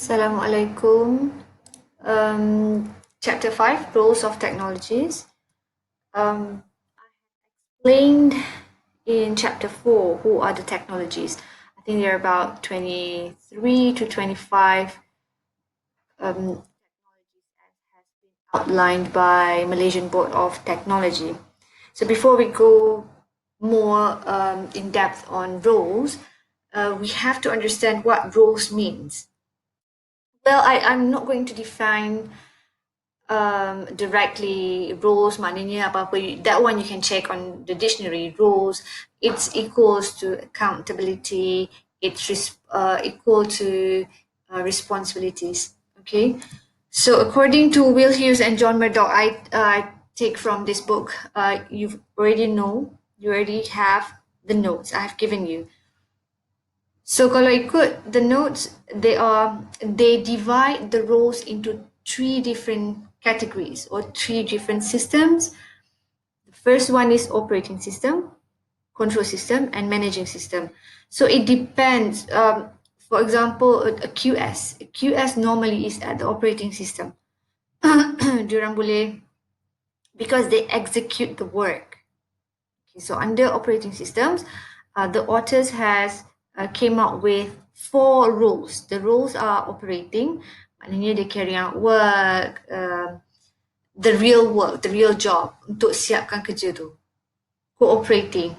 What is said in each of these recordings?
Assalamualaikum. Chapter 5, Roles of Technologies. Explained in Chapter 4, who are the technologies. I think there are about 23 to 25 outlined by Malaysian Board of Technology. So before we go more in depth on roles, we have to understand what roles means. Well, I'm not going to define directly roles maknanya apa-apa, that one you can check on the dictionary. Roles, it's equals to accountability, it's equal to responsibilities. Okay, so according to Will Hughes and John Murdoch, I take from this book, you already have the notes I have given you. So kalau ikut the notes, they divide the roles into three different categories or three different systems. The first one is operating system, control system, and managing system. So it depends. For example, a QS. A QS normally is at the operating system. Diorang boleh, because they execute the work. Okay, so under operating systems, the authors has came out with 4 roles. The roles are operating, maknanya they carry out work, the real job untuk siapkan kerja tu. Cooperating,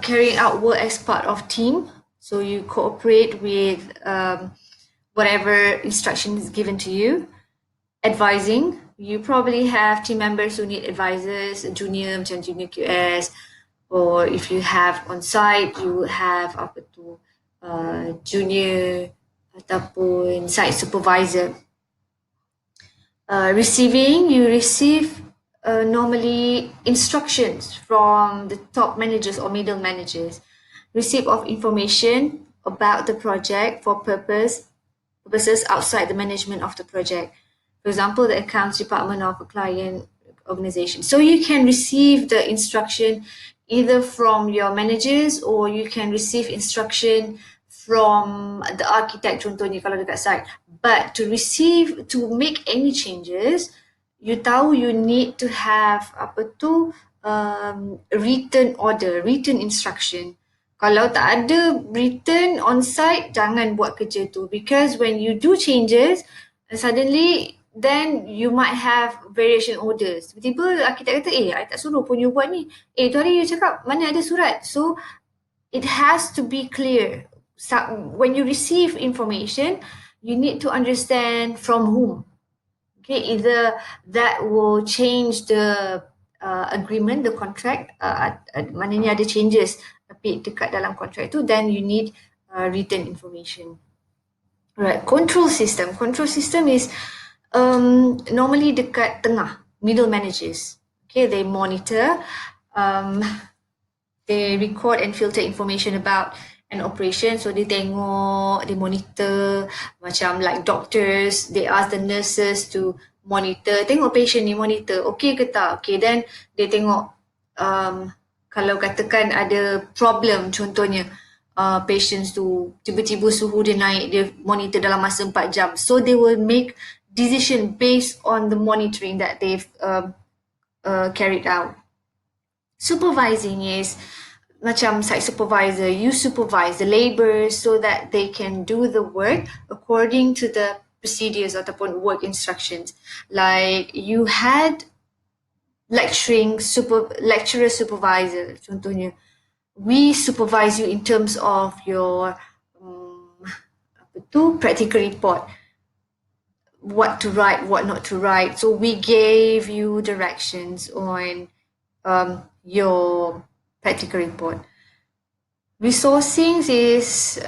carrying out work as part of team. So you cooperate with whatever instruction is given to you. Advising, you probably have team members who need advisors, junior macam junior QS, or if you have on site, you have junior ataupun site supervisor. Receiving, you receive normally instructions from the top managers or middle managers. Receipt of information about the project for purposes outside the management of the project. For example, the accounts department of a client organization. So you can receive the instruction either from your managers or you can receive instruction from the architect contohnya kalau dekat site. But to make any changes, you tahu you need to have written order, written instruction. Kalau tak ada written on site, jangan buat kerja tu, because when you do changes, suddenly then you might have variation orders. Tiba-tiba arkitek kata, I tak suruh pun you buat ni. Tu hari you cakap mana ada surat. So it has to be clear. So, when you receive information, you need to understand from whom. Okay, either that will change the agreement, the contract, maknanya ada changes tapi dekat dalam contract tu, then you need written information. Right, control system. Control system is normally dekat tengah, middle managers. Okay, they monitor, they record and filter information about an operation. So they tengok, they monitor, macam like doctors, they ask the nurses to monitor, tengok patient ni monitor, okay ke tak? Okay, then they tengok kalau katakan ada problem, contohnya patients tu tiba-tiba suhu dia naik, dia monitor dalam masa 4 jam. So they will make decision based on the monitoring that they've carried out. Supervising is macam site supervisor, you supervise the labourers so that they can do the work according to the procedures ataupun work instructions. Like you had lecturer supervisor, contohnya, we supervise you in terms of your practical report, what to write, what not to write. So we gave you directions on your practical report. Resourcing is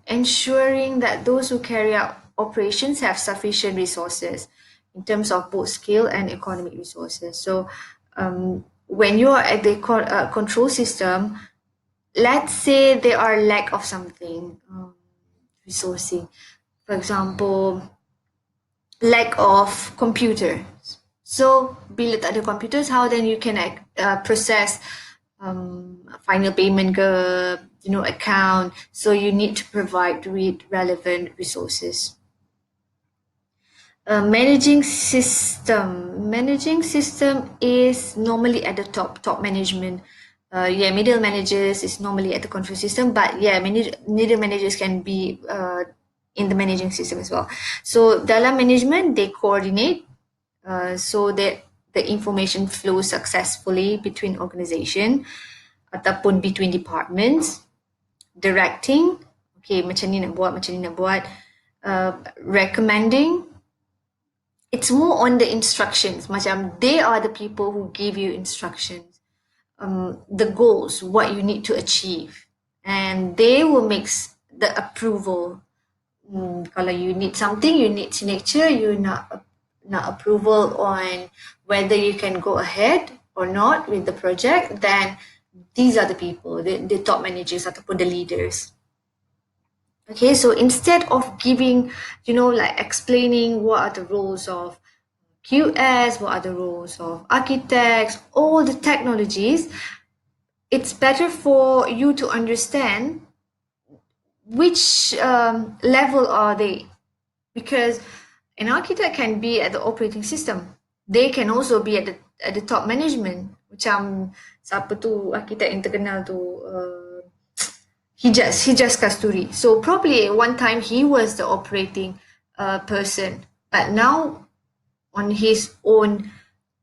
ensuring that those who carry out operations have sufficient resources in terms of both skill and economic resources. So when you are at the control system, let's say there are lack of something, resourcing. For example, lack of computers. So bila tak ada computers, how then you can process final payment ke, account. So you need to provide with relevant resources. Managing system is normally at the top management. Yeah, middle managers is normally at the control system, but yeah, middle managers can be in the managing system as well. So dalam management, they coordinate so that the information flows successfully between organization ataupun between departments. Directing, okay, macam ni nak buat, recommending, it's more on the instructions. Macam they are the people who give you instructions, the goals, what you need to achieve, and they will make the approval. Kalau you need something, you need signature, you nak approval on whether you can go ahead or not with the project, then these are the people, the top managers ataupun the leaders. Okay, so instead of giving, like explaining what are the roles of QS, what are the roles of architects, all the technologies, it's better for you to understand which level are they. Because an architect can be at the operating system. They can also be at the top management. Macam siapa tu architect yang terkenal tu, Hijaz Kasturi. So probably at one time he was the operating person, but now on his own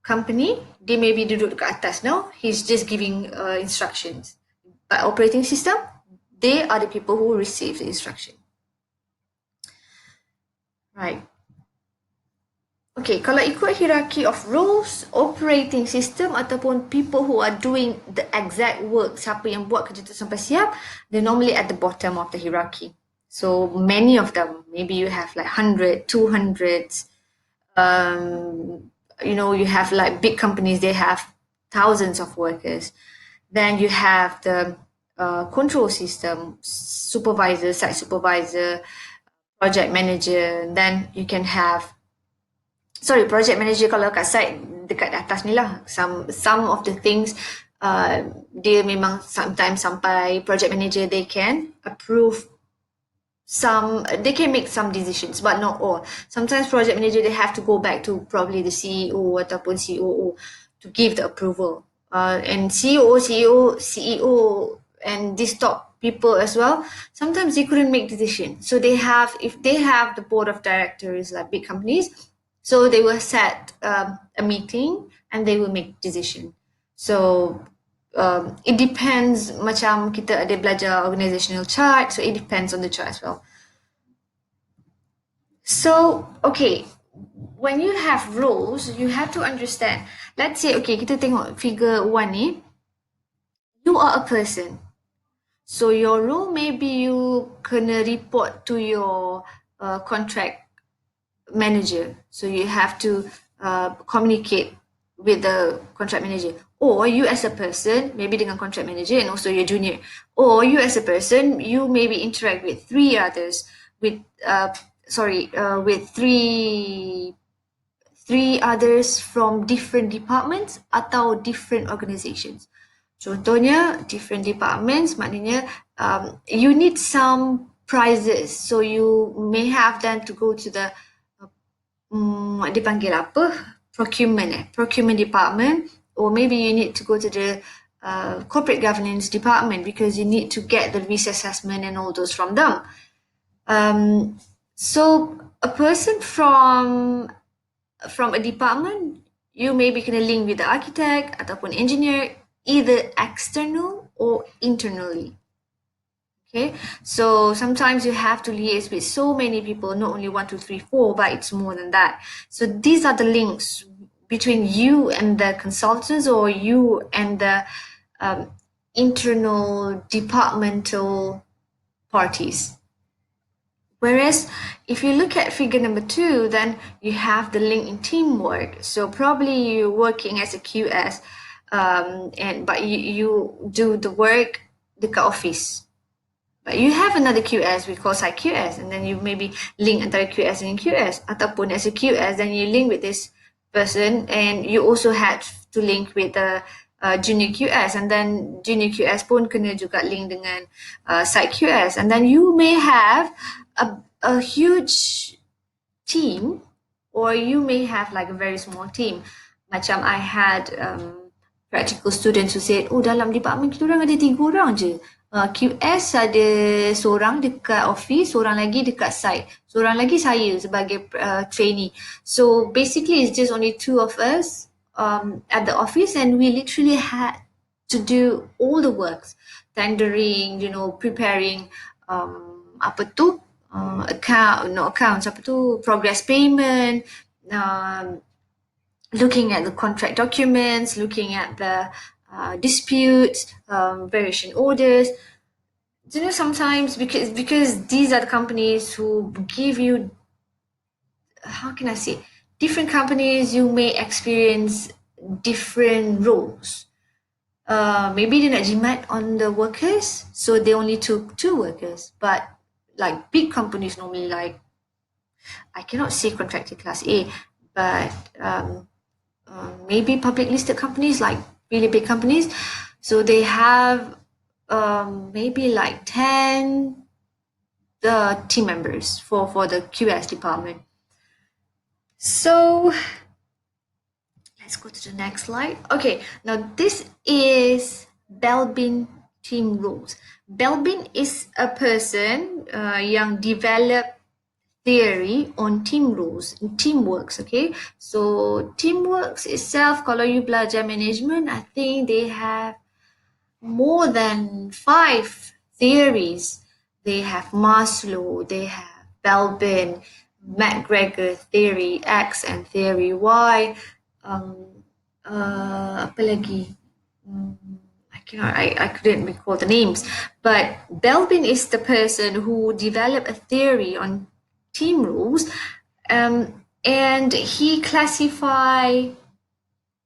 company, dia maybe duduk dekat atas now. He's just giving instructions. But operating system, they are the people who receive the instruction. Right. Okay, kalau ikut hierarchy of roles, operating system ataupun people who are doing the exact work, siapa yang buat kerja tu sampai siap, they're normally at the bottom of the hierarchy. So many of them, maybe you have like 100, 200s, you have like big companies, they have thousands of workers. Then you have the control system, supervisor, site supervisor, project manager. Then you can have project manager kalau kat site dekat atas ni lah. Some of the things dia memang sometimes sampai project manager they can approve they can make some decisions but not all. Sometimes project manager they have to go back to probably the CEO ataupun COO to give the approval. And CEO and these top people as well, sometimes they couldn't make decisions. So if they have the board of directors like big companies, so they will set a meeting and they will make decision. So it depends, macam kita ada belajar organizational chart, so it depends on the chart as well. So, okay, when you have roles, you have to understand. Let's say, okay, kita tengok figure 1 ni. You are a person. So your role maybe you kena report to your contract manager. So you have to communicate with the contract manager. Or you as a person, maybe dengan contract manager and also your junior. Or you as a person, you maybe interact with three others, with three others from different departments atau different organizations. Contohnya, different departments maknanya you need some prizes. So you may have them to go to the dipanggil apa? Procurement department, or maybe you need to go to the corporate governance department because you need to get the risk assessment and all those from them. So a person from a department, you maybe kena link with the architect ataupun engineer, either external or internally. Okay, so sometimes you have to liaise with so many people, not only 1, 2, 3, 4, but it's more than that. So these are the links between you and the consultants or you and the internal departmental parties. Whereas if you look at figure number 2, then you have the link in teamwork. So probably you're working as a QS, but you do the work dekat office. But you have another QS, we call site QS, and then you maybe link antara QS and QS. Ataupun as a QS, then you link with this person, and you also had to link with the junior QS, and then junior QS pun kena juga link dengan site QS, and then you may have a huge team or you may have like a very small team. Macam I had practical students who said, oh dalam department kita orang ada 3 orang je. QS ada seorang dekat office, seorang lagi dekat site, seorang lagi saya sebagai trainee. So basically it's just only 2 of us at the office, and we literally had to do all the works, tendering, preparing apa tu accounts, apa tu, progress payment, looking at the contract documents, looking at the disputes, variation orders. Sometimes because these are the companies who give you, how can I say, different companies, you may experience different roles. Maybe they nak jimat on the workers, so they only took 2 workers. But like big companies normally, like I cannot say contractor class A, but maybe public listed companies, like really big companies, so they have maybe like 10 team members for the QS department. So let's go to the next slide. Okay, now this is Belbin team rules. Belbin is a person yang develop theory on team rules and teamworks. Okay, so teamworks itself, kalau you belajar management, I think they have more than 5 theories. They have Maslow, they have Belbin, McGregor theory X and theory Y. Apa lagi? I couldn't recall the names. But Belbin is the person who developed a theory on team rules, and he classified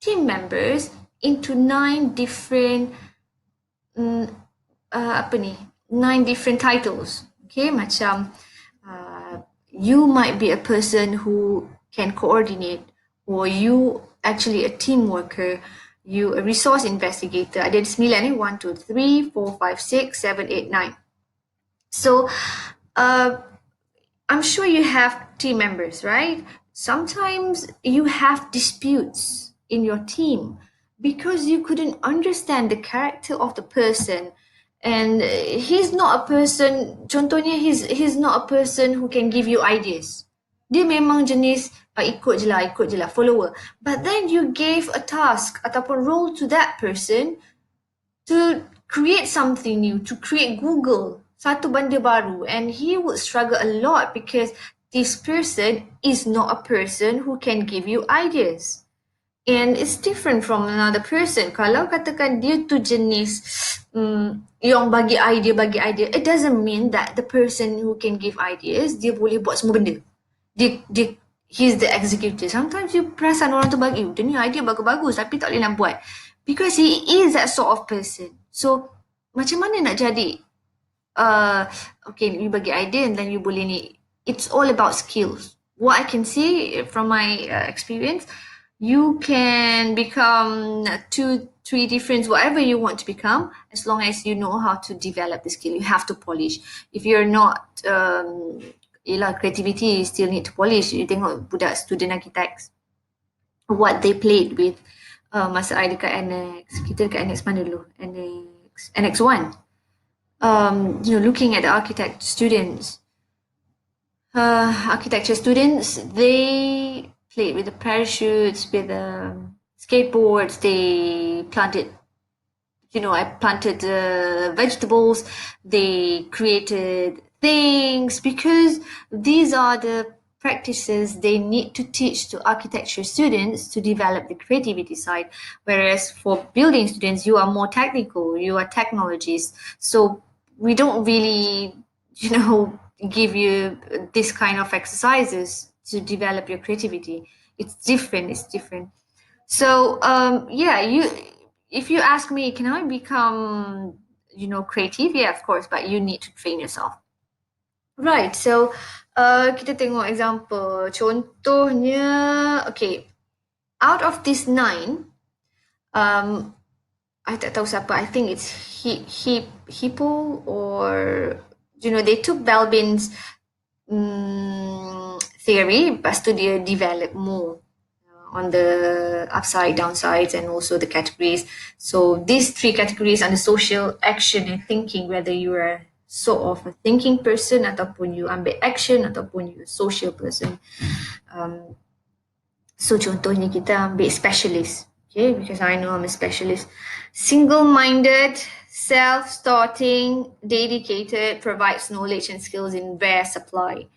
team members into 9 different 9 different titles. Okay, macam you might be a person who can coordinate, or you actually a team worker, you a resource investigator. Ada 9 1, 2, 3, 4, 5, 6, 7, 8, 9. So I'm sure you have team members, right? Sometimes you have disputes in your team because you couldn't understand the character of the person, and he's not a person, contohnya he's not a person who can give you ideas. Dia memang jenis ikut je lah, follower. But then you gave a task ataupun role to that person to create something new, to create Google, satu benda baru, and he would struggle a lot because this person is not a person who can give you ideas. And it's different from another person. Kalau katakan dia tu jenis yang bagi idea, it doesn't mean that the person who can give ideas, dia boleh buat semua benda. He's the executive. Sometimes you perasan orang tu bagi, dia ni idea bagus-bagus tapi tak boleh nak buat. Because he is that sort of person. So, macam mana nak jadi? Okay, you bagi idea and then you boleh ni. It's all about skills. What I can see from my experience, you can become 2, 3 different, whatever you want to become, as long as you know how to develop the skill. You have to polish. If you're not, creativity, you still need to polish. You tengok budak student architects, what they played with. Masa I dekat Annex, kita dekat Annex mana dulu? Annex 1. Looking at the architecture students, they played with the parachutes, with the skateboards. They planted, I planted vegetables. They created things because these are the practices they need to teach to architecture students to develop the creativity side. Whereas for building students, you are more technical, you are technologists. So we don't really, give you this kind of exercises to develop your creativity. It's different. So if you ask me, can I become, creative? Yeah, of course, but you need to train yourself. Right, so kita tengok example. Contohnya, okay, out of these 9, I tak tahu siapa, I think it's Hippo, or, they took Belbin's theory, lepas tu dia develop more on the upside, downsides, and also the categories. So these three categories under social, action, and thinking, whether you are sort of a thinking person ataupun you ambil action ataupun you a social person. So contohnya kita ambil specialist, okay, because I know I'm a specialist. Single-minded, self-starting, dedicated, provides knowledge and skills in rare supply.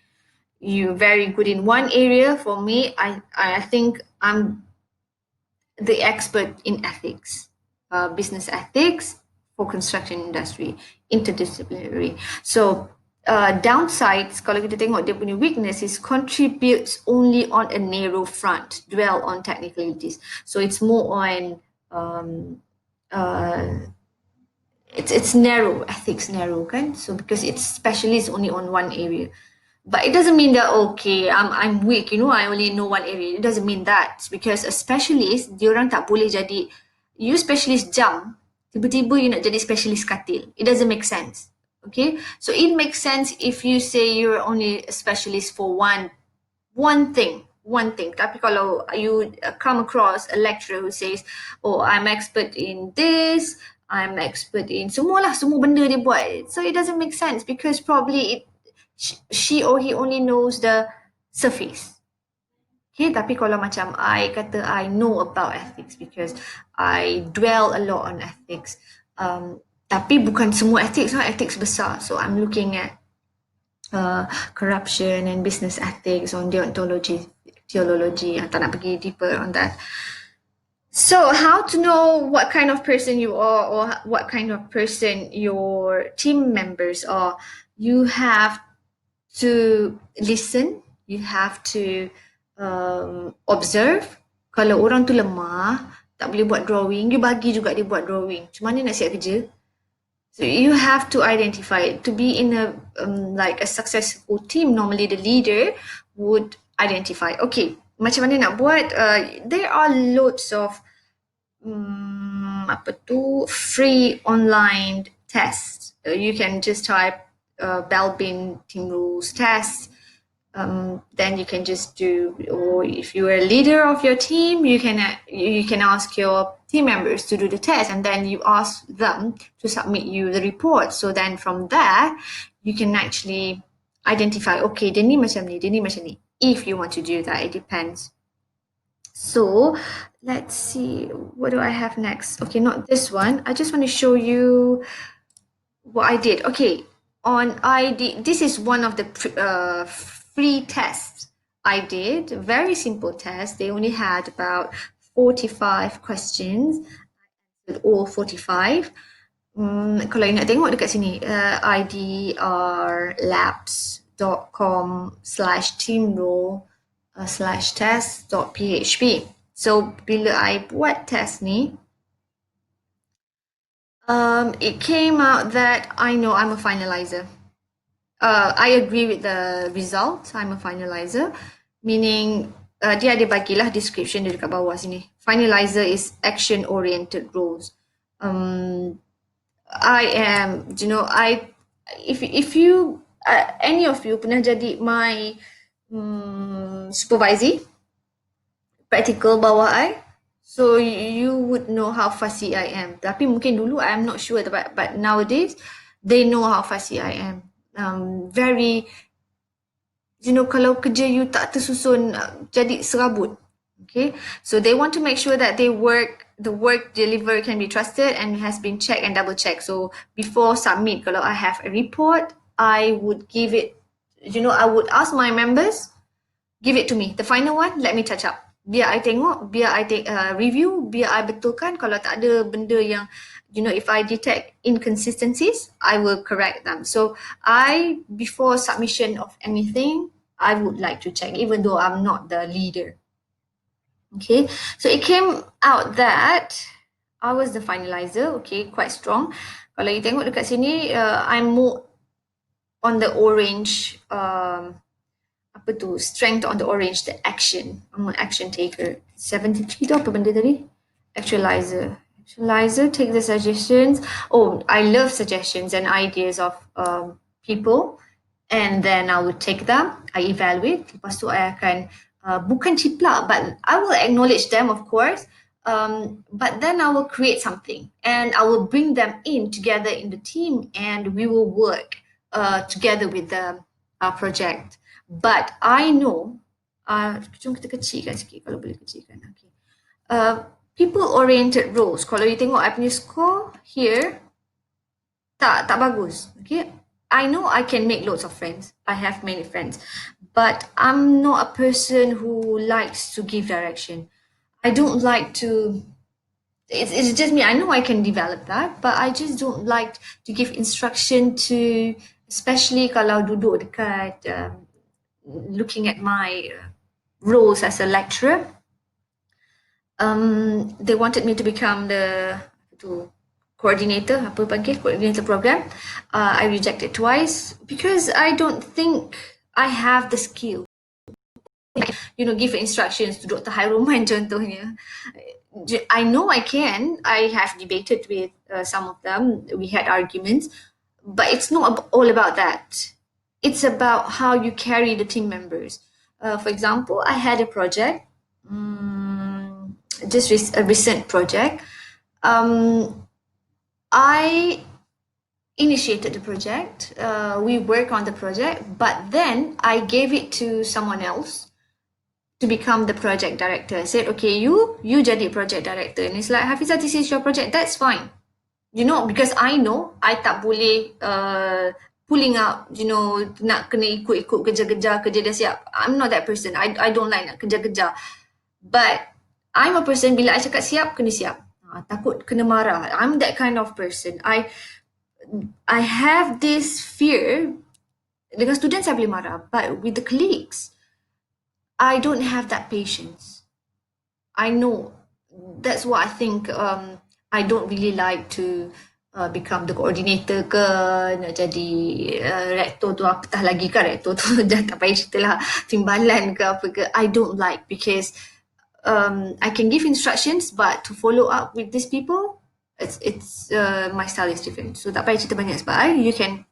You're very good in one area. For me, I think I'm the expert in ethics, business ethics for construction industry, interdisciplinary. So downsides, kalau kita tengok dia punya weakness is contributes only on a narrow front, dwell on technicalities. So it's more on it's narrow, ethics narrow kan. So because it's specialist only on one area. But it doesn't mean that, okay, I'm weak, I only know one area. It doesn't mean that, because a specialist, diorang tak boleh jadi, you specialist jam, tiba-tiba you nak jadi specialist katil. It doesn't make sense. Okay, so it makes sense if you say you're only a specialist for one thing. Tapi kalau you come across a lecturer who says, oh, I'm expert in this, I'm expert in semua benda dia buat. So it doesn't make sense, because probably she or he only knows the surface. Okay, tapi kalau macam I kata I know about ethics because I dwell a lot on ethics. Tapi bukan semua ethics, ethics besar. So I'm looking at corruption and business ethics, on deontology, theology. Tak nak pergi deeper on that. So how to know what kind of person you are or what kind of person your team members are? You have to listen, you have to observe. Kalau orang tu lemah, tak boleh buat drawing, you bagi juga dia buat drawing. Macam mana nak siap kerja? So you have to identify it. To be in a like a successful team, normally the leader would identify, okay, macam mana nak buat? There are loads of free online tests. You can just type Belbin team rules test. Then you can just do, or if you are a leader of your team, you can ask your team members to do the test, and then you ask them to submit you the report. So then from there, you can actually identify, okay, dia ni macam ni, dia ni macam ni. If you want to do that, it depends. So let's see, what do I have next? Okay, not this one. I just want to show you what I did. Okay, this is one of the free tests I did. Very simple test. They only had about 45 questions. All 45. Kalau you nak tengok dekat sini, idrlabs.com/teamrole/test.php. So bila I buat test ni, it came out that I know I'm a finalizer. I agree with the result. I'm a finalizer, meaning dia ada bagilah description dia dekat bawah sini. Finalizer is action-oriented roles. I am, if you, any of you pernah jadi my supervisor, practical bawah I, so you would know how fussy I am. Tapi mungkin dulu I'm not sure, but nowadays they know how fussy I am. Very, kalau kerja you tak tersusun, jadi serabut. Okay, so they want to make sure that the work delivered can be trusted and has been checked and double checked. So before submit, kalau I have a report, I would give it, I would ask my members, give it to me. The final one, let me touch up. Biar I tengok, biar I take review, biar I betulkan. Kalau tak ada benda yang, if I detect inconsistencies, I will correct them. So before submission of anything, I would like to check, even though I'm not the leader. Okay, so it came out that I was the finalizer. Okay, quite strong. Kalau you tengok dekat sini, I'm more on the orange, strength on the orange, the action. I'm an action taker. 73 tu apa benda tadi? Actualizer. Take the suggestions. Oh, I love suggestions and ideas of people And then I will take them, I evaluate, lepas tu I akan bukan ciplak, but I will acknowledge them, of course. But then I will create something and I will bring them in together in the team and we will work together with the project. But I know, jom kita kecilkan sikit kalau boleh kecilkan. Okay. People-oriented roles. Kalau you tengok I punya score here, tak bagus. Okay. I know I can make loads of friends. I have many friends. But I'm not a person who likes to give direction. I don't like to, it's just me. I know I can develop that, but I just don't like to give instruction to, especially kalau duduk dekat, looking at my roles as a lecturer. They wanted me to become the coordinator, coordinator program. I rejected twice because I don't think I have the skill. Give instructions to Dr. Hairuman contohnya. I know I can. I have debated with some of them. We had arguments, but it's not all about that. It's about how you carry the team members. For example, I had a project, just a recent project. I initiated the project. We work on the project, but then I gave it to someone else to become the project director. I said, okay, you jadi project director. And it's like, Hafizah, this is your project. That's fine. Because I know I tak boleh pulling out, nak kena ikut-ikut kerja dah siap. I'm not that person. I don't like nak kerja. But I'm a person, bila I cakap siap, kena siap. Takut kena marah. I'm that kind of person. I have this fear. Dengan students saya boleh marah, but with the colleagues, I don't have that patience. I know. That's what I think. I don't really like to become the coordinator ke, nak jadi rektor tu apatah lagi kan, rektor tu dah tak payah cerita lah, timbalan ke apa ke. I don't like because I can give instructions, but to follow up with these people, it's my style is different. So tak payah cerita banyak sebab you can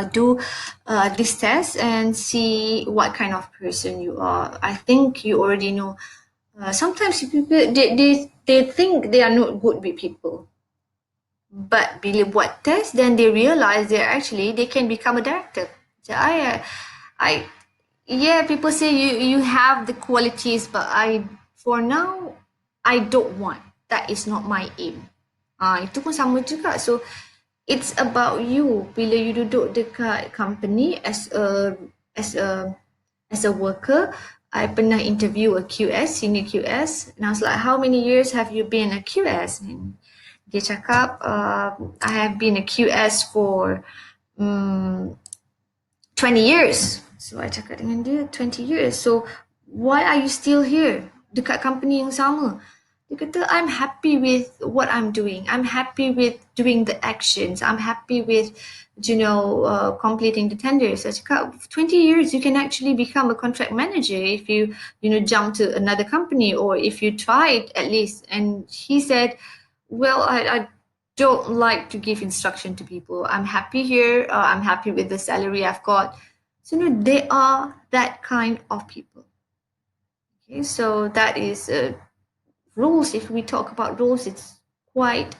do this test and see what kind of person you are. I think you already know. Sometimes people they think they are not good with people, but bila buat test, then they realize they can become a director. So people say you have the qualities, but for now I don't want. That is not my aim. Itu pun sama juga. So it's about you. Bila you duduk dekat company as a worker, I pernah interview a QS, senior QS, and I was like, how many years have you been a QS? And dia cakap, I have been a QS for 20 years. So I cakap dengan dia, 20 years. So why are you still here? Dekat company yang sama. Dia kata, I'm happy with what I'm doing. I'm happy with doing the actions. I'm happy with, completing the tenders. I cakap, 20 years, you can actually become a contract manager if you, jump to another company or if you tried at least. And he said, well, I don't like to give instruction to people. I'm happy here. I'm happy with the salary I've got. So, they are that kind of people. Okay, so that is rules. If we talk about rules, it's quite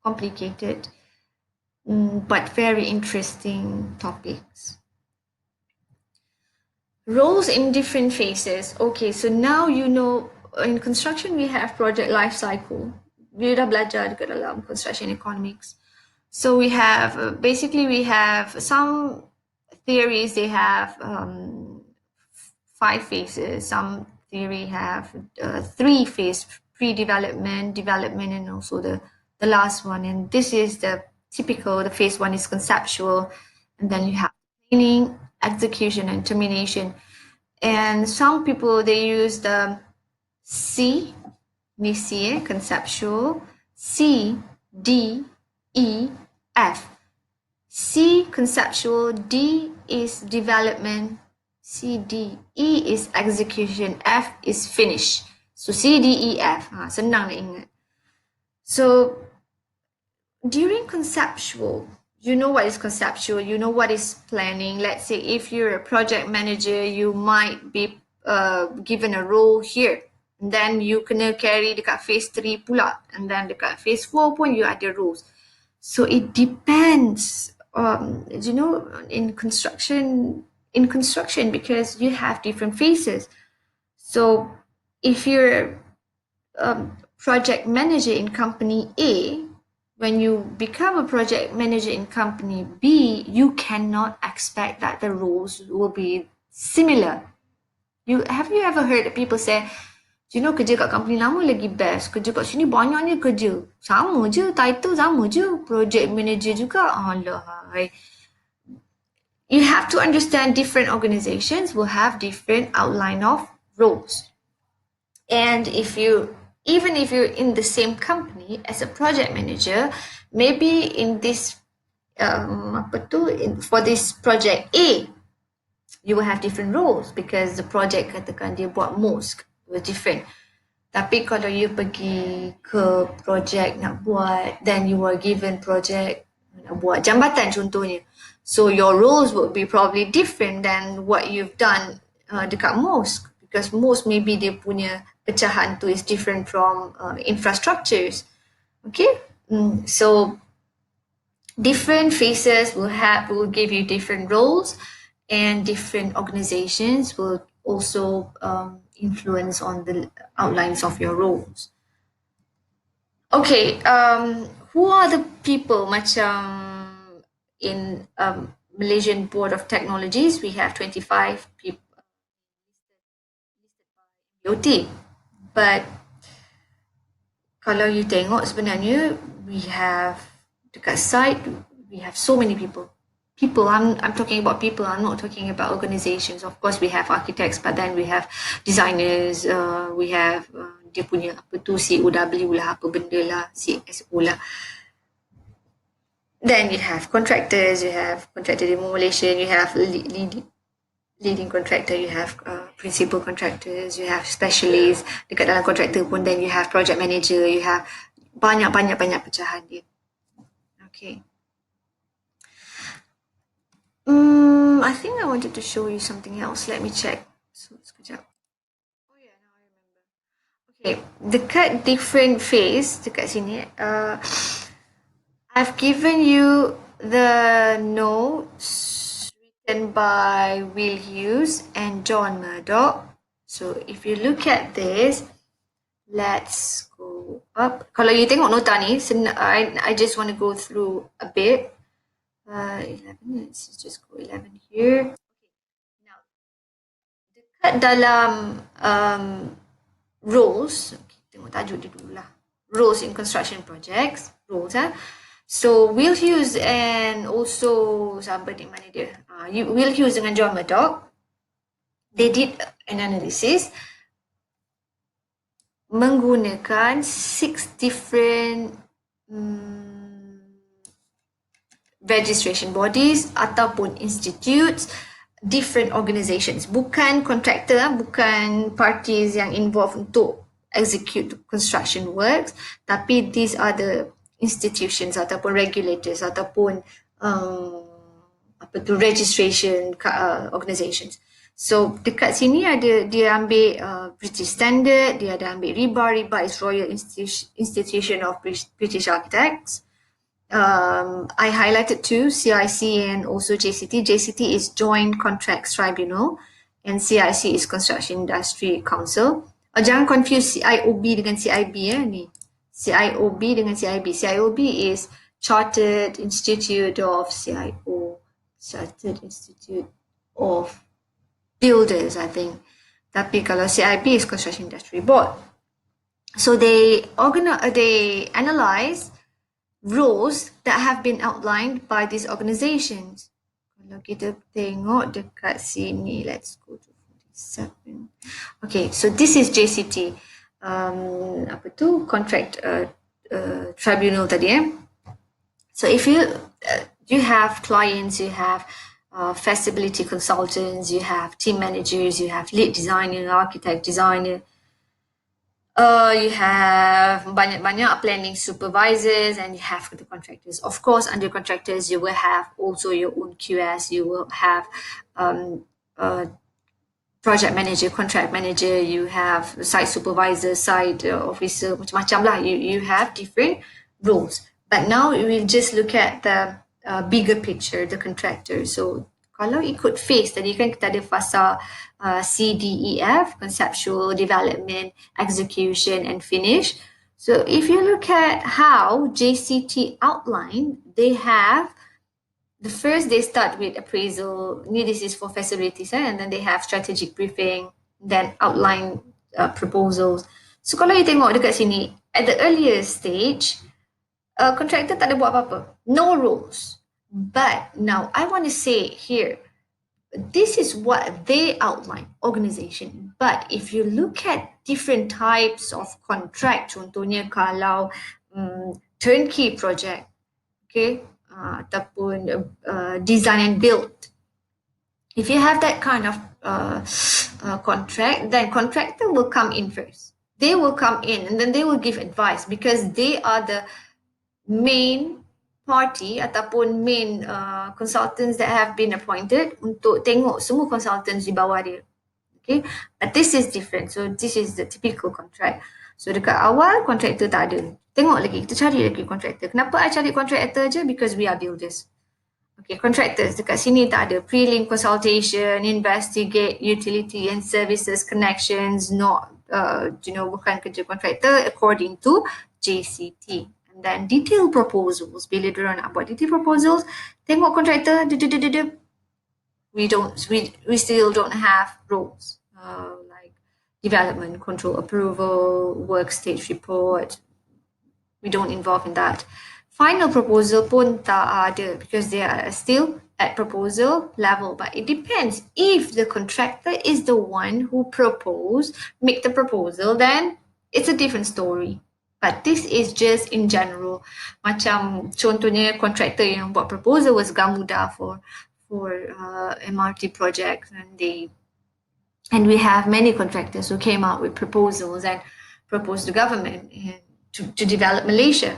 complicated, but very interesting topics. Roles in different phases. Okay, so now in construction we have project life cycle. We dah belajar dekat dalam construction economics. So we have some theories. They have 5 phases. Some theory have 3 phases: pre-development, development, and also the last one. And this is the typical. The phase 1 is conceptual, and then you have planning, execution, and termination. And some people, they use the C, conceptual, C, D, E, F. C, conceptual, D is development, C, D, E is execution, F is finish. So C, D, E, F. Senang nak ingat. So during conceptual, you know what is conceptual, you know what is planning. Let's say if you're a project manager, you might be given a role here. And then you kena carry dekat phase 3 pula. And then dekat phase 4 pun you ada roles. So it depends, in construction because you have different phases. So if you're project manager in company A, when you become a project manager in company B, you cannot expect that the roles will be similar. Have you ever heard people say, kerja kat company lama lagi best, kerja kat sini banyaknya kerja. Sama je, title sama je, project manager juga. Alah. You have to understand different organizations will have different outline of roles. And even if you're in the same company as a project manager, maybe in this for this project A, you will have different roles because the project katakan dia buat mosque was different. Tapi kalau you pergi ke project nak buat, then you are given project nak buat jambatan contohnya. So your roles would be probably different than what you've done dekat mosque because mosque maybe dia punya pecahan tu is different from infrastructures. Okay, so different phases will give you different roles, and different organizations will also influence on the outlines of your roles. Okay, who are the people macam in Malaysian Board of Technologies? We have 25 people BOT. But kalau you tengok sebenarnya we have dekat site we have so many people. I'm talking about people, I'm not talking about organizations. Of course we have architects, but then we have designers, we have dia punya apa tu COW lah, apa benda lah, CSO lah. Then you have contractors, you have contractor demolition, you have leading contractor, you have principal contractors, you have specialists dekat dalam contractor pun, then you have project manager, you have banyak pecahan dia. Okay. I think I wanted to show you something else. Let me check. So, sekejap. Oh yeah, now I remember. Okay, dekat different phase, dekat sini, I've given you the notes written by Will Hughes and John Murdoch. So if you look at this, let's go up. Kalau you tengok nota ni, I just want to go through a bit. 11, let's just go 11 here. Now, dekat dalam roles, tengok tajuk dia dulu lah. Roles in construction projects, roles. So Will Hughes and also siapa di mana dia? Will Hughes dengan John Murdoch, they did an analysis menggunakan 6 different registration bodies ataupun institutes, different organizations. Bukan contractor, bukan parties yang involved untuk execute construction works, tapi these are the institutions ataupun regulators ataupun registration organizations. So dekat sini dia ambil British Standard, dia ada ambil RIBA is Royal Institution of British Architects. I highlighted two, CIC and also JCT. JCT is Joint Contracts Tribunal and CIC is Construction Industry Council. Jangan confuse CIOB dengan CIB ni. CIOB dengan CIB. CIOB is Chartered Institute of CIO. Chartered Institute of Builders, I think. Tapi kalau CIB is Construction Industry Board. So they analyze roles that have been outlined by these organizations. Kalau kita tengok dekat sini, let's go to 47. Okay, so this is JCT. Contract tribunal tadi. So if you have clients, you have feasibility consultants, you have team managers, you have lead designer, architect, designer. You have banyak-banyak planning supervisors and you have the contractors. Of course, under contractors, you will have also your own QS. You will have project manager, contract manager. You have site supervisor, site officer, macam-macam lah. You have different roles. But now we'll just look at the bigger picture, the contractor. So kalau ikut phase tadi kan kita ada fasa C, D, E, F, conceptual, development, execution and finish. So if you look at how JCT outline, they have the first they start with appraisal. This is for facilities, and then they have strategic briefing, then outline proposals. So kalau you tengok dekat sini, at the earlier stage, contractor tak ada buat apa-apa. No rules. But now I want to say here, this is what they outline, organization. But if you look at different types of contract, contohnya kalau turnkey project, okay, ataupun design and build. If you have that kind of contract, then contractor will come in first. They will come in and then they will give advice because they are the main party ataupun main consultants that have been appointed untuk tengok semua consultants di bawah dia. Okay, but this is different. So this is the typical contract. So dekat awal contractor tak ada. Tengok lagi, kita cari lagi contractor. Kenapa I cari contractor je? Because we are builders. Okay, contractors dekat sini tak ada. Prelim consultation, investigate utility and services connections, not bukan kerja contractor according to JCT. And then detailed proposals. Bila diorang nak buat detailed proposals, tengok contractor, we still don't have roles like development, control approval, work stage report. We don't involve in that. Final proposal pun tak ada because they are still at proposal level. But it depends. If the contractor is the one who make the proposal, then it's a different story. But this is just in general. Macam contohnya contractor yang buat proposal was Gamuda for MRT projects, and we have many contractors who came out with proposals and proposed to government to develop Malaysia.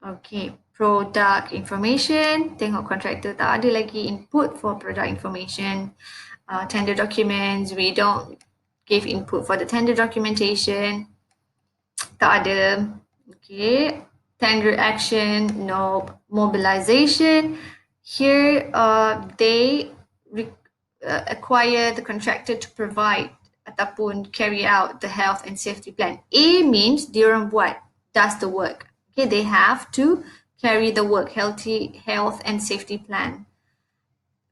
Okay, product information. Tengok contractor tak ada lagi input for product information. Tender documents, we don't give input for the tender documentation. Tak ada. Okay, tender action, no. Mobilization. Here, they acquire the contractor to provide ataupun carry out the health and safety plan. A means diorang does the work. Okay, they have to carry the work, health and safety plan.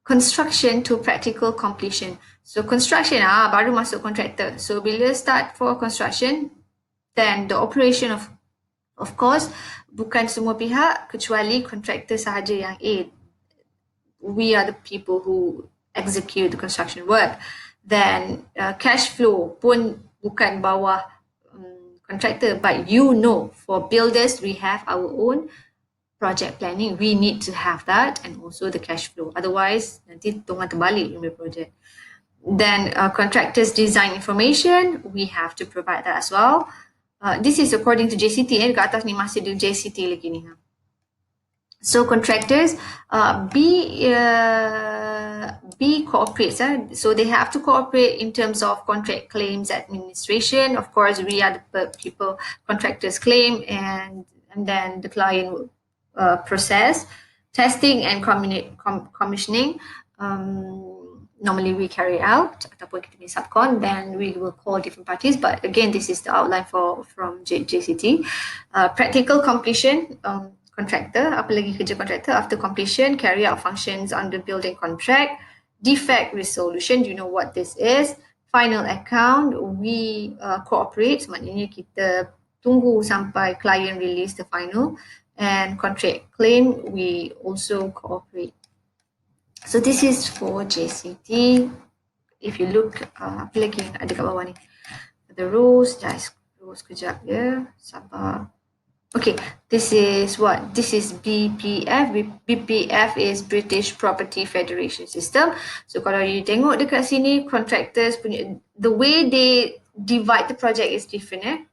Construction to practical completion. So construction baru masuk contractor. So bila start for construction, then the operation of course bukan semua pihak kecuali contractor sahaja yang aid. We are the people who execute the construction work. Then cash flow pun bukan bawah contractor, but for builders we have our own project planning. We need to have that and also the cash flow. Otherwise nanti tunggu terbalik punya project. Then contractors design information, we have to provide that as well. This is according to JCT. Dekat atas ni masih di JCT lagi ni. So contractors be cooperates. So they have to cooperate in terms of contract claims administration. Of course, we are the people contractors claim, and then the client will process testing and commissioning. Normally we carry out ataupun kita punya subcon, then we will call different parties. But again, this is the outline from JCT. Practical completion. Contractor, apa lagi kerja contractor? After completion, carry out functions under building contract. Defect resolution, you know what this is. Final account, we cooperate, maknanya kita tunggu sampai client release the final. And contract claim, we also cooperate. So this is for JCT. If you look, apa lagi ada kat bawah ni? The rules, rules kejap ya, sabar. Okay, this is what? This is BPF. BPF is British Property Federation System. So kalau you tengok dekat sini, contractors punya, the way they divide the project is different.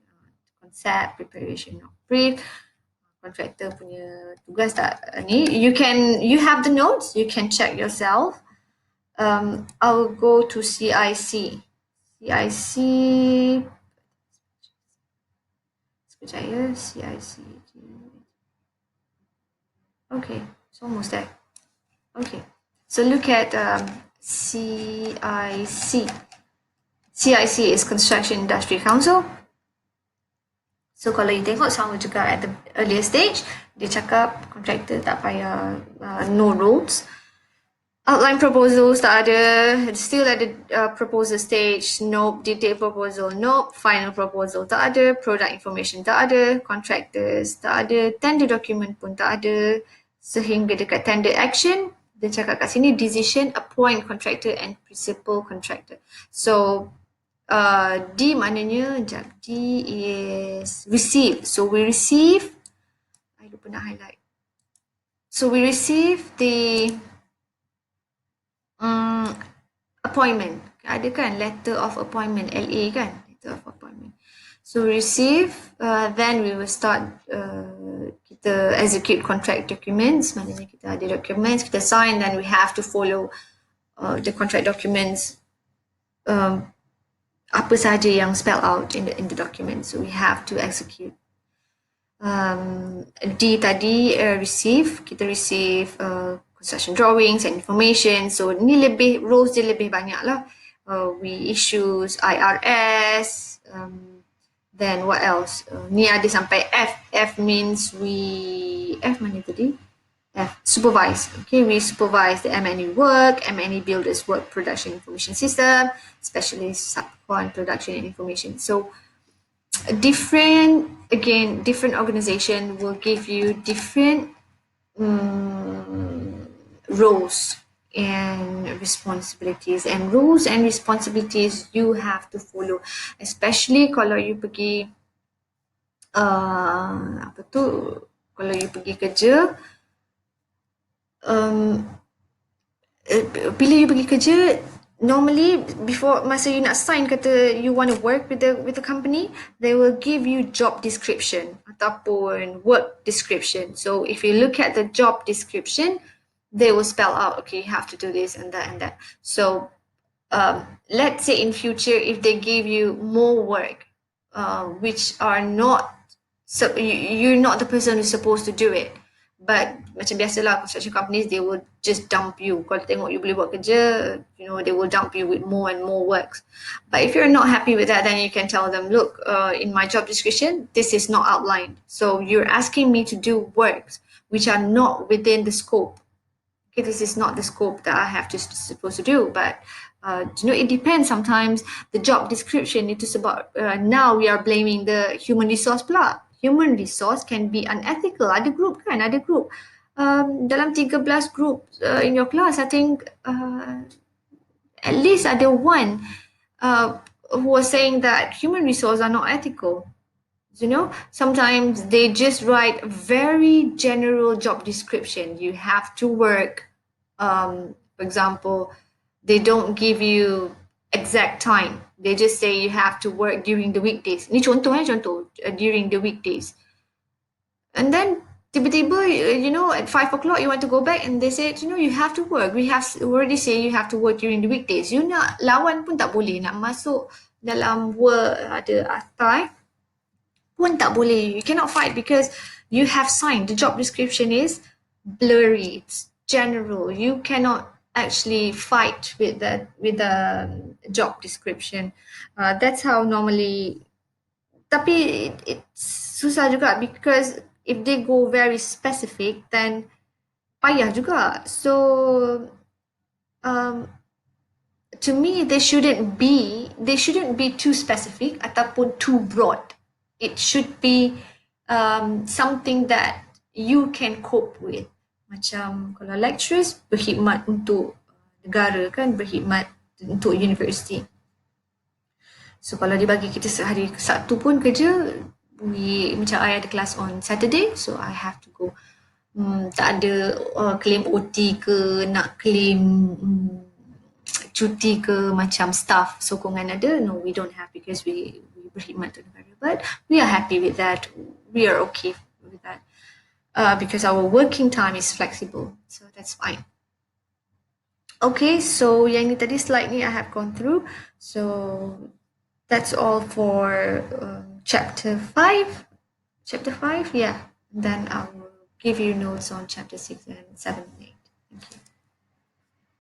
concept, preparation of brief, contractor punya tugas tak ni. You have the notes, you can check yourself. I'll go to CIC. CIC, sekejap ya, CIC. Okay, it's almost there. Okay, so look at CIC. CIC is Construction Industry Council. So kalau you tengok sama juga at the earlier stage, dia cakap contractor tak payah no rules. Outline proposals tak ada, still at the proposal stage, nope. Detail proposal, nope. Final proposal tak ada, product information tak ada, contractors tak ada, tender document pun tak ada, sehingga dekat tender action, dia cakap kat sini decision, appoint contractor and principal contractor. So D maknanya, D is receive. So we receive, I lupa nak highlight. So we receive the appointment. Ada kan letter of appointment, LA kan, letter of appointment. So we receive, then we will start kita execute contract documents. Maknanya kita ada documents, kita sign, then we have to follow the contract documents. Apa sahaja yang spell out in the document. So we have to execute. D tadi receive, kita receive construction drawings and information. So ni lebih, roles dia lebih banyak lah. We issues IRS, then what else? Ni ada sampai F. F means we, F mana tadi? F, supervise. Okay, we supervise the M&E work, M&E builders work, production information system, specialist subcon production and information. So different organization will give you different roles and responsibilities, and rules and responsibilities you have to follow, especially kalau you pergi kalau you pergi kerja, bila you pergi kerja, normally before masa you nak sign kata you want to work with the company, they will give you job description ataupun work description. So if you look at the job description, they will spell out, okay, you have to do this and that and that. So let's say in future if they give you more work which are not, so you're not the person who's supposed to do it, but macam biasalah construction companies, they will just dump you. Kalau tengok you boleh buat kerja, you know, they will dump you with more and more works. But if you're not happy with that, then you can tell them, look, in my job description, this is not outlined. So you're asking me to do works which are not within the scope. Okay, this is not the scope that I have to supposed to do. But you know, it depends. Sometimes the job description itu sebab now we are blaming the human resource pula. Human resource can be unethical. Ada group kan, ada group. Dalam 13 group in your class, I think at least ada one who was saying that human resource are not ethical. You know, sometimes they just write very general job description. You have to work, for example, they don't give you exact time. They just say you have to work during the weekdays. Ni contoh during the weekdays. And then tiba-tiba, you know, at 5 o'clock you want to go back and they say, you know, you have to work. We have already say you have to work during the weekdays. You nak lawan pun tak boleh. Nak masuk dalam work ada atai pun tak boleh. You cannot fight because you have signed. The job description is blurry. It's general. You cannot actually fight with the job description. That's how normally. Tapi it's susah juga because if they go very specific, then payah juga. So to me, they shouldn't be too specific ataupun too broad. It should be something that you can cope with. Macam kalau lecturers berkhidmat untuk negara kan, berkhidmat untuk universiti. So kalau dia bagi kita sehari Sabtu pun kerja, macam I ada kelas on Saturday, so I have to go. Tak ada claim OT ke, nak claim cuti ke macam staff sokongan ada. No, we don't have because we berkhidmat untuk negara. But we are happy with that. We are okay with that. Because our working time is flexible. So that's fine. Okay, so yang ni tadi slide ni I have gone through. So that's all for chapter 5. Chapter 5, yeah. Then I will give you notes on chapter 6 and 7 and 8. Thank you.